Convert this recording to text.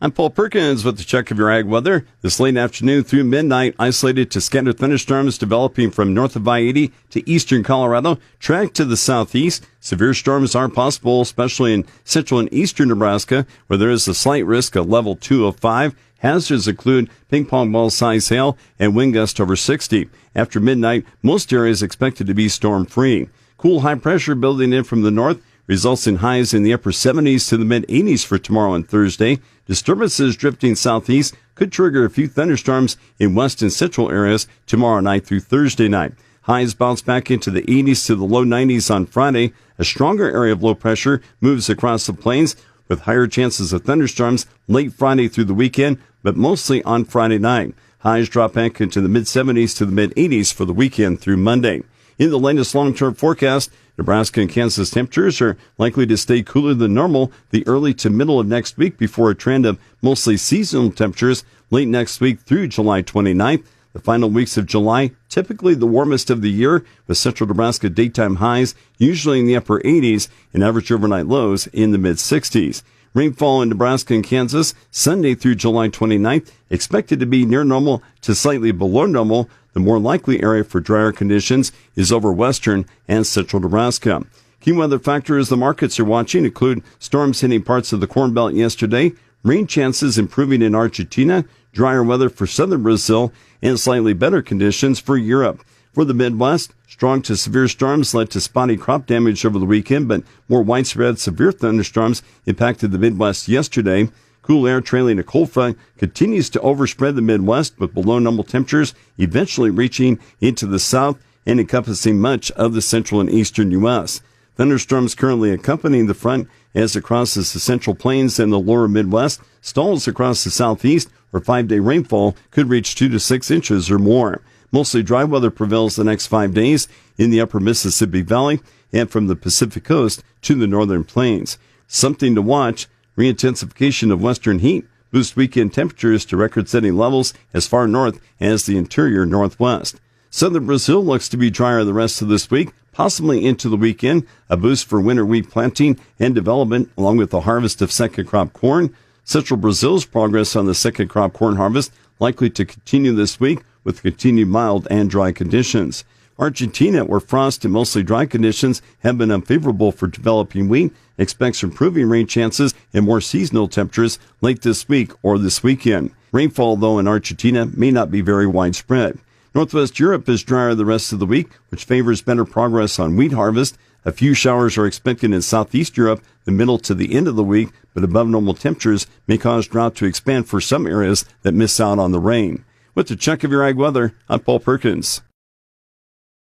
I'm Paul Perkins with the check of your ag weather. This late afternoon through midnight, isolated to scattered thunderstorms developing from north of I-80 to eastern Colorado, track to the southeast. Severe storms are possible, especially in central and eastern Nebraska, where there is a slight risk of level 2 of 5. Hazards include ping pong ball size hail and wind gust over 60. After midnight, most areas expected to be storm free. Cool high pressure building in from the north results in highs in the upper 70s to the mid-80s for tomorrow and Thursday. Disturbances drifting southeast could trigger a few thunderstorms in west and central areas tomorrow night through Thursday night. Highs bounce back into the 80s to the low 90s on Friday. A stronger area of low pressure moves across the plains with higher chances of thunderstorms late Friday through the weekend, but mostly on Friday night. Highs drop back into the mid-70s to the mid-80s for the weekend through Monday. In the latest long-term forecast, Nebraska and Kansas temperatures are likely to stay cooler than normal the early to middle of next week before a trend of mostly seasonal temperatures late next week through July 29th. The final weeks of July, typically the warmest of the year, with central Nebraska daytime highs usually in the upper 80s and average overnight lows in the mid-60s. Rainfall in Nebraska and Kansas Sunday through July 29th expected to be near normal to slightly below normal. The more likely area for drier conditions is over western and central Nebraska. Key weather factors the markets are watching include storms hitting parts of the Corn Belt yesterday, rain chances improving in Argentina, drier weather for southern Brazil, and slightly better conditions for Europe. For the Midwest, strong to severe storms led to spotty crop damage over the weekend, but more widespread severe thunderstorms impacted the Midwest yesterday. Cool air trailing a cold front continues to overspread the Midwest with below normal temperatures eventually reaching into the south and encompassing much of the central and eastern U.S. Thunderstorms currently accompanying the front as it crosses the central plains and the lower Midwest, stalls across the southeast, where 5-day rainfall could reach 2 to 6 inches or more. Mostly dry weather prevails the next 5 days in the upper Mississippi Valley and from the Pacific coast to the northern plains. Something to watch. Re-intensification of western heat boosts weekend temperatures to record-setting levels as far north as the interior northwest. Southern Brazil looks to be drier the rest of this week, possibly into the weekend. A boost for winter wheat planting and development, along with the harvest of second crop corn. Central Brazil's progress on the second crop corn harvest likely to continue this week with continued mild and dry conditions. Argentina, where frost and mostly dry conditions have been unfavorable for developing wheat, expects improving rain chances and more seasonal temperatures late this week or this weekend. Rainfall, though, in Argentina may not be very widespread. Northwest Europe is drier the rest of the week, which favors better progress on wheat harvest. A few showers are expected in Southeast Europe the middle to the end of the week, but above normal temperatures may cause drought to expand for some areas that miss out on the rain. With the check of your ag weather, I'm Paul Perkins.